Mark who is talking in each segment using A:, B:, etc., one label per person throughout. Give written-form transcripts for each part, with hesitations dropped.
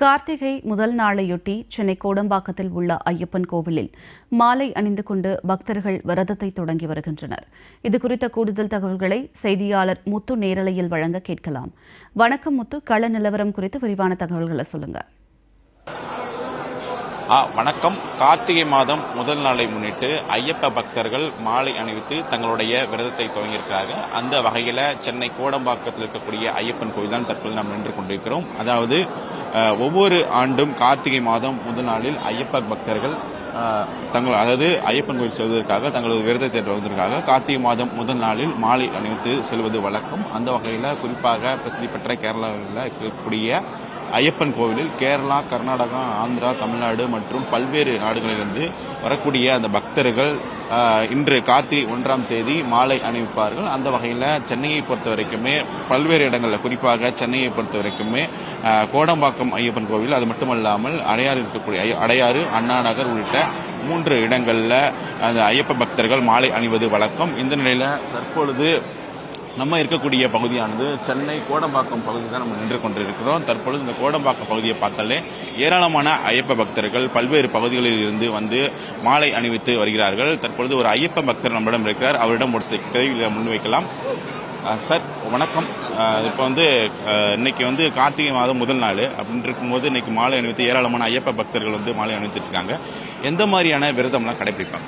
A: கார்த்திகை முதல் நாளையொட்டி சென்னை கோடம்பாக்கத்தில் உள்ள ஐயப்பன் கோவிலில் மாலை அணிந்து கொண்டு பக்தர்கள் விரதத்தை தொடங்கி வருகின்றனர். இதுகுறித்த கூடுதல் தகவல்களை செய்தியாளர் முத்து நேரலையில் வழங்க கேட்கலாம். வணக்கம் முத்து, கள நிலவரம் குறித்து விரிவான தகவல்களை சொல்லுங்க.
B: வணக்கம். கார்த்திகை மாதம் முதல் நாளை முன்னிட்டு ஐயப்ப பக்தர்கள் மாலை அணிவித்து தங்களுடைய விரதத்தை துவங்கியிருக்கிறாங்க. அந்த வகையில் சென்னை கோடம்பாக்கத்தில் இருக்கக்கூடிய ஐயப்பன் கோயில் தான் தற்போது நாம் நின்று கொண்டிருக்கிறோம். அதாவது ஒவ்வொரு ஆண்டும் கார்த்திகை மாதம் முதல் நாளில் ஐயப்ப பக்தர்கள் அதாவது ஐயப்பன் கோயில் செல்வதற்காக தங்களது விரதத்தை துவங்குவதற்காக கார்த்திகை மாதம் முதல் நாளில் மாலை அணிவித்து செல்வது வழக்கம். அந்த வகையில் குறிப்பாக பிரசித்தி பெற்ற கேரளாவில் இருக்கக்கூடிய ஐயப்பன் கோவிலில் கேரளா, கர்நாடகா, ஆந்திரா, தமிழ்நாடு மற்றும் பல்வேறு நாடுகளிலிருந்து வரக்கூடிய அந்த பக்தர்கள் இன்று கார்த்திகை 1ஆம் தேதி மாலை அணிவிப்பார்கள். அந்த வகையில் சென்னையை பொறுத்த வரைக்குமே பல்வேறு இடங்களில், குறிப்பாக சென்னையை பொறுத்த வரைக்குமே கோடம்பாக்கம் ஐயப்பன் கோவில், அது மட்டுமல்லாமல் அடையாறு இருக்கக்கூடிய அடையாறு, அண்ணா நகர் உள்ளிட்ட 3 இடங்களில் அந்த ஐயப்ப பக்தர்கள் மாலை அணிவது வழக்கம். இந்த நிலையில் தற்பொழுது நம்ம இருக்கக்கூடிய பகுதியானது சென்னை கோடம்பாக்கம் பகுதி தான் நம்ம நின்று கொண்டிருக்கிறோம். தற்பொழுது இந்த கோடம்பாக்கம் பகுதியை பார்த்தாலே ஏராளமான ஐயப்ப பக்தர்கள் பல்வேறு பகுதிகளில் இருந்து வந்து மாலை அணிவித்து வருகிறார்கள். தற்பொழுது ஒரு ஐயப்ப பக்தர் நம்மிடம் இருக்கிறார். அவரிடம் ஒரு சில கேள்விகளை முன்வைக்கலாம். சார் வணக்கம். இப்போ இன்னைக்கு கார்த்திகை மாதம் முதல் நாள் அப்படின்னு இருக்கும்போது இன்னைக்கு மாலை அணிவித்து ஏராளமான ஐயப்ப பக்தர்கள் மாலை அணிவித்துட்டு இருக்காங்க. எந்த மாதிரியான விரதம்லாம் கடைபிடிப்பாங்க?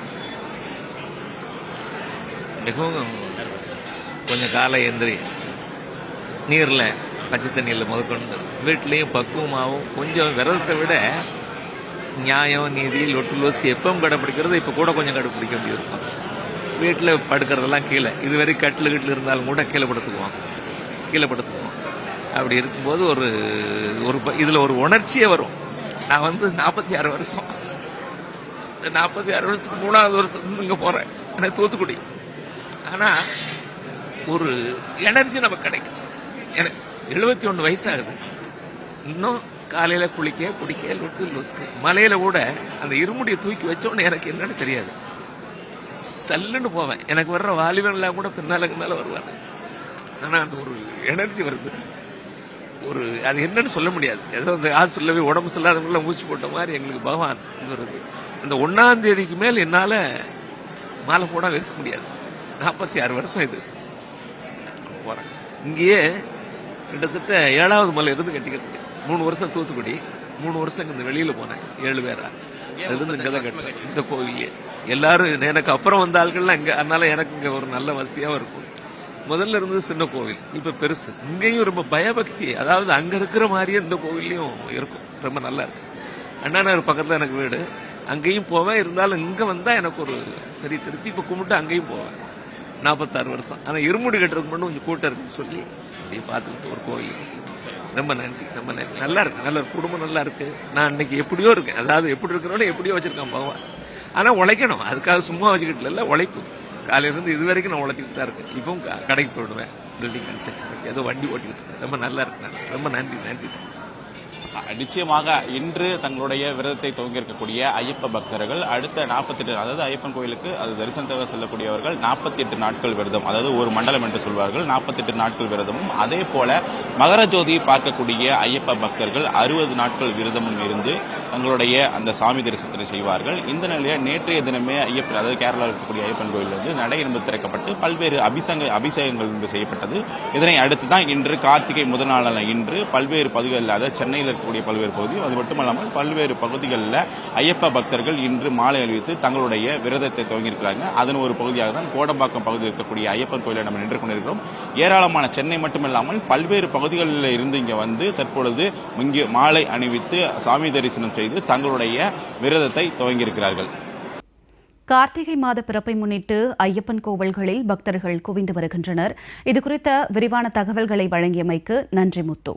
C: கொஞ்சம் காலை எந்திரி, நீரில் பச்சை தண்ணியில் முதற்கொண்டு வீட்லேயும் பக்குவமாகவும் கொஞ்சம் விரதத்தை விட நியாயம், நீதி, லொட்டு லோஸ்க்கு எப்பவும் கடைப்பிடிக்கிறது இப்போ கூட கொஞ்சம் கடைப்பிடிக்க வேண்டியிருக்கும். வீட்டில் படுக்கிறதெல்லாம் கீழே, இதுவரை கட்டில் இருந்தாலும் கூட கீழே படுத்துக்குவோம். அப்படி இருக்கும்போது இதில் ஒரு உணர்ச்சியே வரும். நான் 46 வருஷம், 46 வருஷத்துக்கு 3ஆவது வருஷம் இங்கே போகிறேன், எனக்கு தூத்துக்குடி. ஆனால் ஒரு எனர்ஜி நமக்கு கிடைக்கும். எனக்கு 71 வயசாகுது. இன்னும் காலையில் குடிக்க லொட்டு லொஸ்க்கு மலையில கூட அந்த இருமுடியை தூக்கி வச்சோன்னு எனக்கு என்னன்னு தெரியாது, சல்லுன்னு போவேன். எனக்கு வர்ற வாலிபன்லாம் கூட பின்னால வருவாங்க. ஆனால் அந்த ஒரு எனர்ஜி வருது, அது என்னன்னு சொல்ல முடியாது. ஏதோ அந்த ஹாஸ்பிட்டலில் போய் உடம்பு சொல்லாதவங்களாம் மூச்சு போட்ட மாதிரி எங்களுக்கு பகவான் இது வருது. அந்த 1ஆம் தேதிக்கு மேல் என்னால் மாலை போடாமல் இருக்க முடியாது. 46 வருஷம் இது போகிறேன். இங்கேயே கிட்டத்தட்ட 7ஆவது மலை இருந்து கட்டிக்கிட்டு 3 வருஷம் தூத்துக்குடி, 3 வருஷம் இங்கே வெளியில் போனேன். 7 பேரா இருந்து இங்கே தான் கட்டுறேன். இந்த கோவிலே எல்லாரும் எனக்கு அப்புறம் வந்த ஆட்கள்லாம் இங்கே, அதனால எனக்கு இங்கே ஒரு நல்ல வசதியாகவும் இருக்கும். முதல்ல இருந்தது சின்ன கோவில், இப்போ பெருசு. இங்கேயும் ரொம்ப பயபக்தி, அதாவது அங்கே இருக்கிற மாதிரியே இந்த கோவில்லையும் இருக்கும். ரொம்ப நல்லா இருக்கு. அண்ணா நகர் பக்கத்தில் எனக்கு வீடு, அங்கேயும் போவேன். இருந்தாலும் இங்கே வந்தால் எனக்கு ஒரு பெரிய திருப்தி. இப்போ கும்பிட்டு அங்கேயும் போவேன். 46 வருஷம். ஆனால் இருமுடி கட்டுறதுக்கு மட்டும் கொஞ்சம் கூட்டம் இருக்குன்னு சொல்லி அப்படியே பார்த்துக்கிட்டு ஒரு கோவில். ரொம்ப நன்றி. நல்லா இருக்கு. நல்ல குடும்பம் நல்லா இருக்கு. நான் இன்னைக்கு எப்படியோ இருக்கேன், அதாவது எப்படி இருக்கிறோட எப்படியோ வச்சிருக்கேன் பகவான். ஆனால் உழைக்கணும், அதுக்காக சும்மா வச்சுக்கிட்டு இல்லை, உழைப்பு. காலையிலேருந்து இது வரைக்கும் நான் உழைச்சிக்கிட்டு தான் இருக்கேன். இப்பவும் கடைக்கு போயிடுவேன், பில்டிங் கன்ஸ்ட்ரக்ஷன் ஏதோ வண்டி ஓட்டிக்கிட்டு இருக்கேன். ரொம்ப நல்லா இருக்கு. ரொம்ப நன்றி.
B: நிச்சயமாக இன்று தங்களுடைய விரதத்தை துவங்கியிருக்கக்கூடிய ஐயப்ப பக்தர்கள் அடுத்த 48, அதாவது ஐயப்பன் கோயிலுக்கு அது தரிசனமாக செல்லக்கூடியவர்கள் 48 நாட்கள் விரதம், அதாவது ஒரு மண்டலம் என்று சொல்வார்கள், 48 நாட்கள் விரதமும், அதே போல மகர ஜோதியை பார்க்கக்கூடிய ஐயப்ப பக்தர்கள் 60 நாட்கள் விரதமும் இருந்து தங்களுடைய அந்த சாமி தரிசனத்தை செய்வார்கள். இந்த நிலையில் நேற்றைய தினமே அதாவது கேரளாவில் இருக்கக்கூடிய ஐயப்பன் கோயில் நடை என்பது திறக்கப்பட்டு பல்வேறு அபிஷேகங்கள் செய்யப்பட்டது. இதனை அடுத்துதான் இன்று கார்த்திகை முதல் நாளான இன்று பல்வேறு பகுதிகளில், அதாவது சென்னையில் கூடிய பல்வேறு பகுதி, அது மட்டுமல்லாமல் பல்வேறு பகுதிகளில் ஐயப்ப பக்தர்கள் இன்று மாலை அணிவித்து தங்களுடைய விரதத்தை துவங்கியிருக்கிறாங்க. அதன் ஒரு பகுதியாக தான் கோடம்பாக்கம் பகுதியில் இருக்கக்கூடிய ஐயப்பன் கோயிலை நம்ம நின்று கொண்டிருக்கிறோம். ஏராளமான சென்னை மட்டுமல்லாமல் பல்வேறு பகுதிகளில் இருந்து இங்கே தற்பொழுது இங்கே மாலை அணிவித்து சாமி தரிசனம் செய்து தங்களுடைய விரதத்தை துவங்கியிருக்கிறார்கள்.
A: கார்த்திகை மாத பிறப்பை முன்னிட்டு ஐயப்பன் கோவில்களில் பக்தர்கள் குவிந்து வருகின்றனர். இதுகுறித்த விரிவான தகவல்களை வழங்கியமைக்கு நன்றி முத்து.